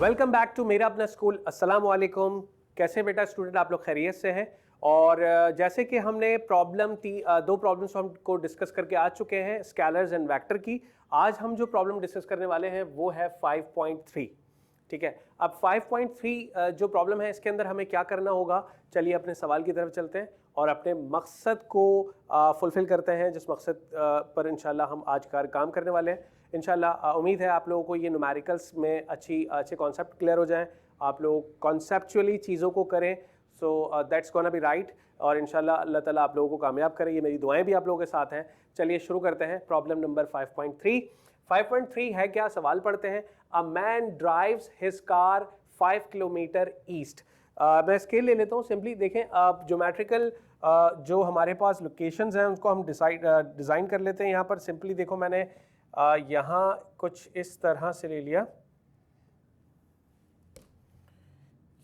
Welcome back to मेरा अपना school. अस्सलाम वालेकुम। कैसे बेटा स्टूडेंट, आप लोग खैरियत से हैं? और जैसे कि हमने दो प्रॉब्लम्स हमको डिस्कस करके आ चुके हैं, स्केलर्स एंड वेक्टर की। आज हम जो प्रॉब्लम डिस्कस करने वाले हैं वो है 5.3। ठीक है, अब 5.3 जो प्रॉब्लम है इसके अंदर हमें क्या करना होगा, चलिए अपने सवाल की तरफ चलते हैं और अपने मकसद को फुलफिल करते हैं, जिस मकसद पर इंशाल्लाह हम आज काम करने वाले हैं। इंशाल्लाह उम्मीद है आप लोगों को ये न्यूमेरिकल्स में अच्छे कॉन्सेप्ट क्लियर हो जाएं, आप लोग कॉन्सेप्चुअली चीज़ों को करें। So that's gonna be right, और इंशाल्लाह अल्लाह ताला आप लोगों को कामयाब करे, ये मेरी दुआएं भी आप लोगों के साथ हैं। चलिए शुरू करते हैं प्रॉब्लम नंबर 5.3। 5.3 है क्या, सवाल पढ़ते हैं। A man drives his car 5 kilometre east. मैं स्केल ले लेता हूँ सिंपली। देखें, ज्योमेट्रिकल जो हमारे पास लोकेशंस हैं उसको हम डिज़ाइन कर लेते हैं। यहाँ पर सिंपली देखो, मैंने यहाँ कुछ इस तरह से ले लिया।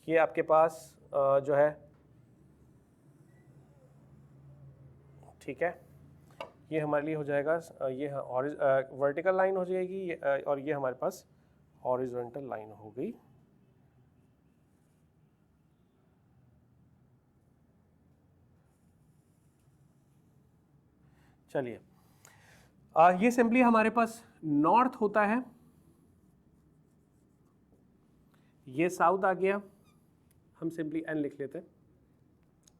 ये आपके पास जो है, ठीक है, ये हमारे लिए हो जाएगा, ये वर्टिकल लाइन हो जाएगी, और ये हमारे पास हॉरिजॉन्टल लाइन हो गई। चलिए, ये सिंपली हमारे पास नॉर्थ होता है, ये साउथ आ गया। हम सिंपली एन लिख लेते हैं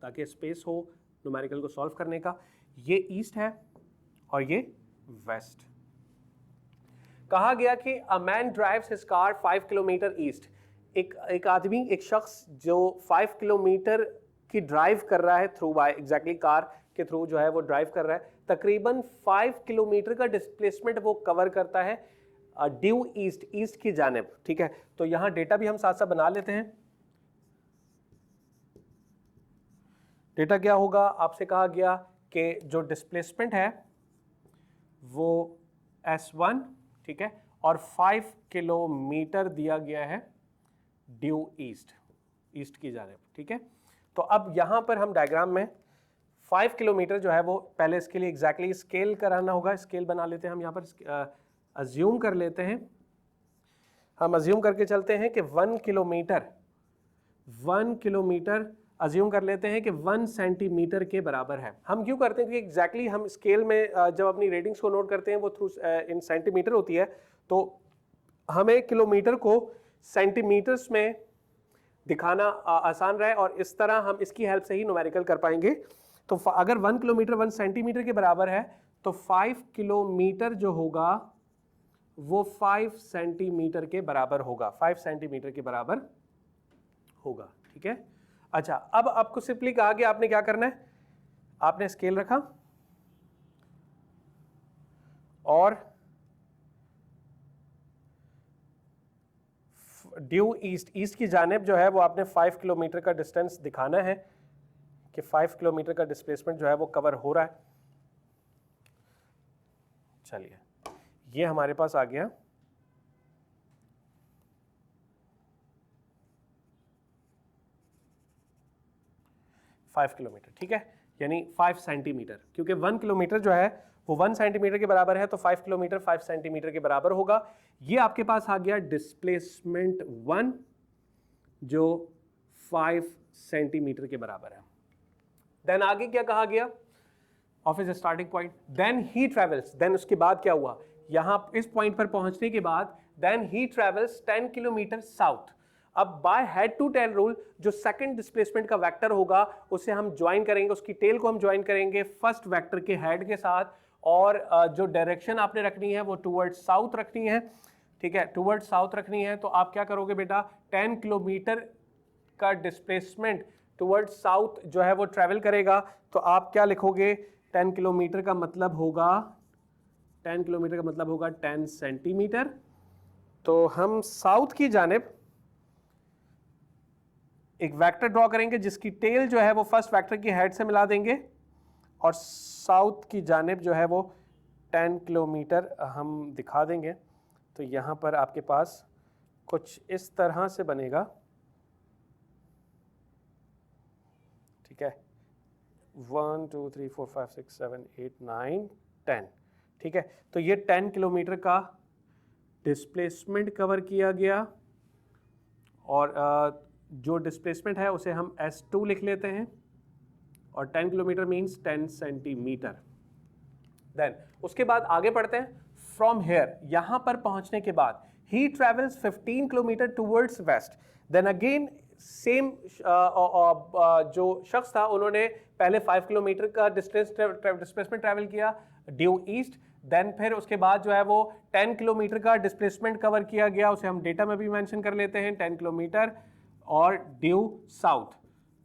ताकि स्पेस हो न्यूमेरिकल को सॉल्व करने का। ये ईस्ट है और ये वेस्ट। कहा गया कि a man drives his car 5 kilometre east. एक आदमी, एक शख्स जो 5 किलोमीटर की ड्राइव कर रहा है थ्रू बाय एग्जैक्टली कार के थ्रू जो है वो ड्राइव कर रहा है, तकरीबन 5 किलोमीटर का डिस्प्लेसमेंट वो कवर करता है ड्यू ईस्ट की जानिब। ठीक है, तो यहां डेटा भी हम साथ साथ बना लेते हैं। डेटा क्या होगा, आपसे कहा गया कि जो डिस्प्लेसमेंट है वो S1, ठीक है, और 5 किलोमीटर दिया गया है ड्यू ईस्ट की जानिब। ठीक है, तो अब यहां पर हम डायग्राम में 5 किलोमीटर जो है वो पहले इसके लिए एग्जैक्टली स्केल कराना होगा। स्केल बना लेते हैं हम। यहाँ पर अज्यूम कर लेते हैं, हम अज्यूम करके चलते हैं कि 1 किलोमीटर अज्यूम कर लेते हैं कि 1 सेंटीमीटर के बराबर है। हम क्यों करते हैं, क्योंकि एग्जैक्टली हम स्केल में जब अपनी रीडिंग्स को नोट करते हैं वो थ्रू इन सेंटीमीटर होती है, तो हमें किलोमीटर को सेंटीमीटर्स में दिखाना आसान रहे, और इस तरह हम इसकी हेल्प से ही न्यूमेरिकल कर पाएंगे। तो अगर 1 किलोमीटर 1 सेंटीमीटर के बराबर है तो 5 किलोमीटर जो होगा वो 5 सेंटीमीटर के बराबर होगा, 5 सेंटीमीटर के बराबर होगा। ठीक है, अच्छा, अब आपको सिंपली कहा गया आपने क्या करना है, आपने स्केल रखा और ड्यू ईस्ट की जानिब जो है वो आपने 5 किलोमीटर का डिस्टेंस दिखाना है कि 5 किलोमीटर का डिस्प्लेसमेंट जो है वो कवर हो रहा है। चलिए, ये हमारे पास आ गया 5 किलोमीटर। ठीक है, यानी 5 सेंटीमीटर, क्योंकि 1 किलोमीटर जो है वो 1 सेंटीमीटर के बराबर है, तो 5 किलोमीटर 5 सेंटीमीटर के बराबर होगा। ये आपके पास आ गया डिस्प्लेसमेंट 1 जो 5 सेंटीमीटर के बराबर है। देन आगे क्या कहा गया, of his starting point, then he travels, then उसके बाद क्या हुआ, यहां इस पॉइंट पर पहुंचने के बाद देन ही ट्रेवल्स 10 किलोमीटर साउथ। अब by head to tail rule जो सेकंड डिस्प्लेसमेंट का वेक्टर होगा उसे हम ज्वाइन करेंगे, उसकी टेल को हम ज्वाइन करेंगे फर्स्ट वेक्टर के हेड के साथ, और जो डायरेक्शन आपने रखनी है वो टुवर्ड्स साउथ रखनी है। ठीक है, टुवर्ड्स साउथ रखनी है, तो आप क्या करोगे बेटा, 10 किलोमीटर का डिस्प्लेसमेंट टुवर्ड्स साउथ जो है वो ट्रेवल करेगा, तो आप क्या लिखोगे, 10 किलोमीटर का मतलब होगा 10 सेंटीमीटर। तो हम साउथ की जानिब एक वेक्टर ड्रॉ करेंगे जिसकी टेल जो है वो फर्स्ट वेक्टर की हेड से मिला देंगे, और साउथ की जानिब जो है वो 10 किलोमीटर हम दिखा देंगे। तो यहाँ पर आपके पास कुछ इस तरह से बनेगा। ठीक है, 1 2 3 4 5 6 7 8 9 10। ठीक है, तो ये 10 किलोमीटर का डिस्प्लेसमेंट कवर किया गया और जो डिस्प्लेसमेंट है उसे हम S2 लिख लेते हैं, और 10 किलोमीटर मीन्स 10 सेंटीमीटर। देन उसके बाद आगे बढ़ते हैं। फ्रॉम हेयर, यहां पर पहुंचने के बाद he travels 15 kilometre towards west. Then again same जो शख्स था उन्होंने पहले 5 किलोमीटर का डिस्प्लेसमेंट ट्रैवल किया ड्यू ईस्ट। देन फिर उसके बाद जो है वो 10 किलोमीटर का डिस्प्लेसमेंट कवर किया गया, उसे हम डेटा में भी मेंशन कर लेते हैं 10 किलोमीटर, और ड्यू साउथ।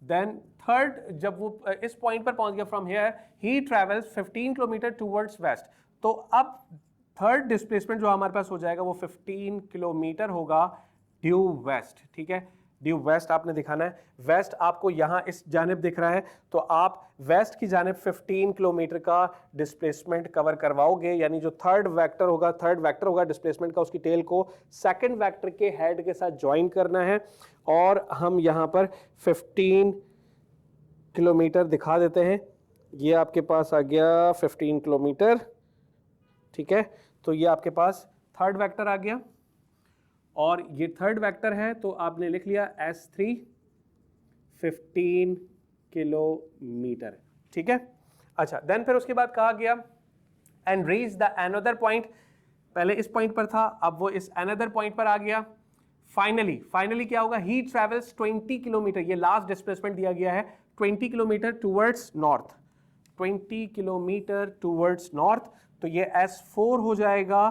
देन थर्ड, जब वो इस पॉइंट पर पहुंच गया from here he travels 15 kilometre towards west, तो अब थर्ड डिस्प्लेसमेंट जो हमारे पास हो जाएगा वो 15 किलोमीटर होगा ड्यू वेस्ट। ठीक है, ड्यू वेस्ट आपने दिखाना है। वेस्ट आपको यहाँ इस जानिब दिख रहा है, तो आप वेस्ट की जानिब 15 किलोमीटर का डिस्प्लेसमेंट कवर करवाओगे, यानी जो थर्ड वेक्टर होगा डिस्प्लेसमेंट का, उसकी टेल को सेकंड वेक्टर के हेड के साथ ज्वाइन करना है, और हम यहाँ पर 15 किलोमीटर दिखा देते हैं। ये आपके पास आ गया 15 किलोमीटर। ठीक है, तो ये आपके पास थर्ड वेक्टर आ गया, और ये थर्ड वेक्टर है तो आपने लिख लिया S3 15 किलोमीटर। ठीक है, अच्छा, देन फिर उसके बाद कहा गया and reach the another point. पहले इस पॉइंट पर था, अब वो इस अनदर पॉइंट पर आ गया। फाइनली क्या होगा, ही ट्रेवल्स 20 किलोमीटर, ये लास्ट डिस्प्लेसमेंट दिया गया है, 20 kilometre towards north, 20 kilometre towards north. तो ये S4 हो जाएगा,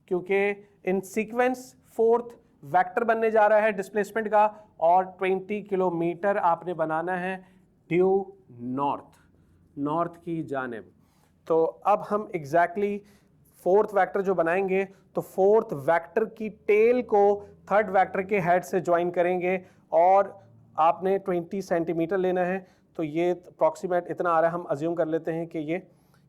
क्योंकि इन सीक्वेंस फोर्थ वेक्टर बनने जा रहा है डिस्प्लेसमेंट का, और 20 किलोमीटर आपने बनाना है ड्यू नॉर्थ की जानिब। तो अब हम एग्जैक्टली फोर्थ वेक्टर जो बनाएंगे, तो फोर्थ वेक्टर की टेल को थर्ड वेक्टर के हेड से ज्वाइन करेंगे, और आपने 20 सेंटीमीटर लेना है। तो ये अप्रॉक्सीमेट इतना आ रहा है, हम अज्यूम कर लेते हैं कि ये,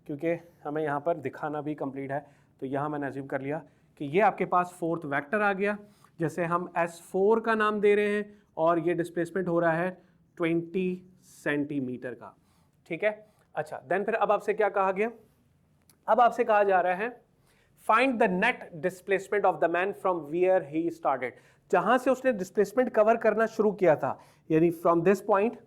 क्योंकि हमें यहाँ पर दिखाना भी कंप्लीट है, तो यहाँ मैंने अज्यूम कर लिया कि ये आपके पास फोर्थ वेक्टर आ गया, जैसे हम S4 का नाम दे रहे हैं, और ये डिस्प्लेसमेंट हो रहा है 20 सेंटीमीटर का। ठीक है, अच्छा, देन फिर अब आपसे क्या कहा गया, अब आपसे कहा जा रहा है find the net displacement of the man from where he started, जहां से उसने डिस्प्लेसमेंट कवर करना शुरू किया था, यानी फ्रॉम दिस पॉइंट,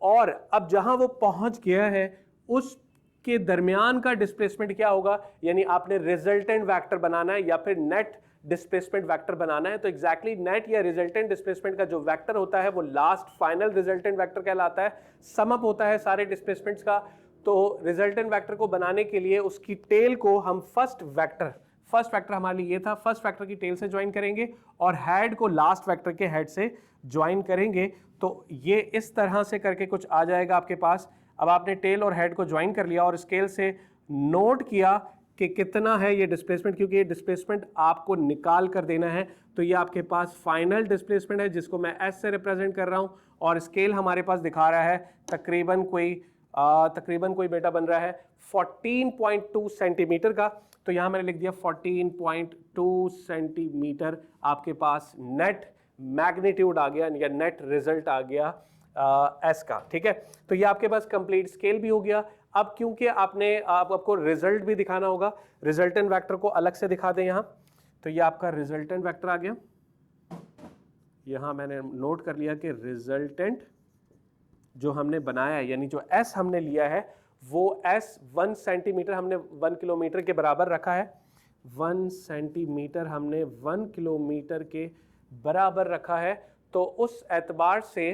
और अब जहां वो पहुंच गया है उस के दरमियान का डिस्प्लेसमेंट क्या होगा, यानी आपने रिजल्टेंट वेक्टर बनाना है या फिर नेट डिस्प्लेसमेंट वेक्टर बनाना है। तो एग्जैक्टली नेट या रिजल्टेंट डिस्प्लेसमेंट का जो वेक्टर होता है वो लास्ट फाइनल रिजल्टेंट वेक्टर कहलाता है, सम अप होता है सारे डिस्प्लेसमेंट्स का। तो रिजल्टेंट वेक्टर को बनाने के लिए उसकी टेल को हम फर्स्ट वेक्टर हमारे लिए ये था, फर्स्ट वेक्टर की टेल से ज्वाइन करेंगे, और हेड को लास्ट वेक्टर के हेड से ज्वाइन करेंगे। तो ये इस तरह से करके कुछ आ जाएगा आपके पास। अब आपने टेल और हेड को ज्वाइन कर लिया और स्केल से नोट किया कि कितना है ये डिस्प्लेसमेंट, क्योंकि ये डिस्प्लेसमेंट आपको निकाल कर देना है। तो ये आपके पास फाइनल डिस्प्लेसमेंट है, जिसको मैं S से रिप्रेजेंट कर रहा हूँ, और स्केल हमारे पास दिखा रहा है तकरीबन कोई बेटा बन रहा है 14.2 सेंटीमीटर का। तो यहाँ मैंने लिख दिया 14.2 सेंटीमीटर आपके पास नेट मैग्नीट्यूड आ गया, या नेट रिजल्ट आ गया S का। ठीक है, तो ये आपके पास कंप्लीट स्केल भी हो गया। अब क्योंकि आपको रिजल्ट भी दिखाना होगा, रिजल्टेंट वेक्टर को अलग से दिखा दें यहाँ, तो ये आपका रिजल्टेंट वेक्टर आ गया। यहाँ मैंने नोट कर लिया कि रिजल्टेंट जो हमने बनाया है, यानी जो S हमने लिया है वो S 1 सेंटीमीटर हमने 1 किलोमीटर के बराबर रखा है, 1 सेंटीमीटर हमने 1 किलोमीटर के बराबर रखा है। तो उस एतबार से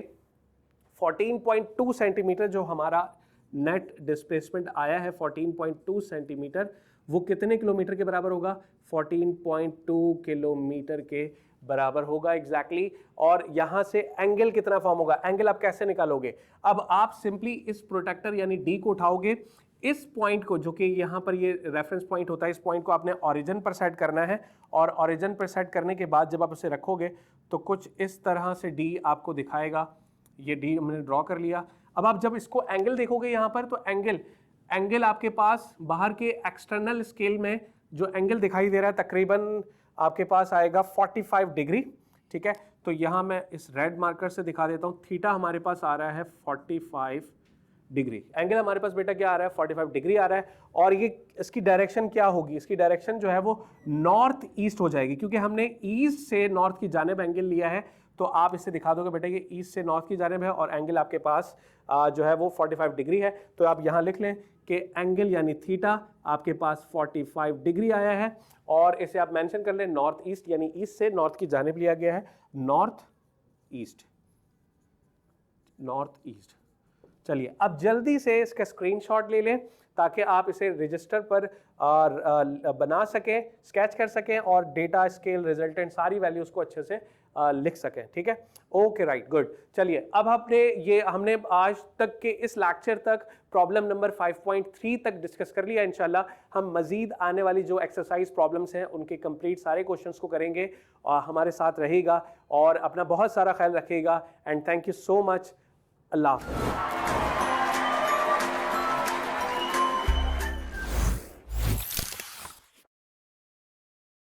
14.2 सेंटीमीटर जो हमारा नेट डिस्प्लेसमेंट आया है 14.2 सेंटीमीटर, वो कितने किलोमीटर के बराबर होगा, 14.2 किलोमीटर के बराबर होगा एग्जैक्टली। और यहां से एंगल कितना फॉर्म होगा, एंगल आप कैसे निकालोगे, अब आप सिंपली इस प्रोटेक्टर यानी डी को उठाओगे, इस पॉइंट को जो कि यहाँ पर ये रेफरेंस पॉइंट होता है, इस पॉइंट को आपने ओरिजिन पर सेट करना है, और ओरिजिन पर सेट करने के बाद जब आप उसे रखोगे तो कुछ इस तरह से डी आपको दिखाएगा। ये डी हमने ड्रॉ कर लिया। अब आप जब इसको एंगल देखोगे यहाँ पर, तो एंगल आपके पास बाहर के एक्सटर्नल स्केल में जो एंगल दिखाई दे रहा है तकरीबन आपके पास आएगा 45 डिग्री। ठीक है, तो यहाँ मैं इस रेड मार्कर से दिखा देता हूँ, थीटा हमारे पास आ रहा है 45 डिग्री, एंगल हमारे पास बेटा क्या आ रहा है 45 डिग्री आ रहा है। और ये इसकी डायरेक्शन क्या होगी, इसकी डायरेक्शन जो है वो नॉर्थ ईस्ट हो जाएगी, क्योंकि हमने ईस्ट से नॉर्थ की जानिब एंगल लिया है। तो तो आप इससे दिखा दोगे बेटा ये ईस्ट से नॉर्थ की जानिब है और एंगल आपके पास जो है वो 45 डिग्री है। तो आप यहाँ लिख लें कि एंगल यानी थीटा आपके पास 45 डिग्री आया है और इसे आप मेंशन कर लें नॉर्थ ईस्ट, यानी ईस्ट से नॉर्थ की जानिब लिया गया है, नॉर्थ ईस्ट, नॉर्थ ईस्ट। चलिए अब जल्दी से इसका स्क्रीनशॉट ले लें ताकि आप इसे रजिस्टर पर बना सकें, स्केच कर सकें और डेटा स्केल रिजल्टेंट सारी वैल्यूज को अच्छे से लिख सकें। ठीक है, ओके राइट गुड। चलिए अब हमने आज तक के इस लेक्चर तक प्रॉब्लम नंबर 5.3 तक डिस्कस कर लिया। इंशाल्लाह हम मजीद आने वाली जो एक्सरसाइज प्रॉब्लम्स हैं उनके कंप्लीट सारे क्वेश्चंस को करेंगे और हमारे साथ रहेगा और अपना बहुत सारा ख्याल रखिएगा and thank you so much. Allah हाफ़िज़।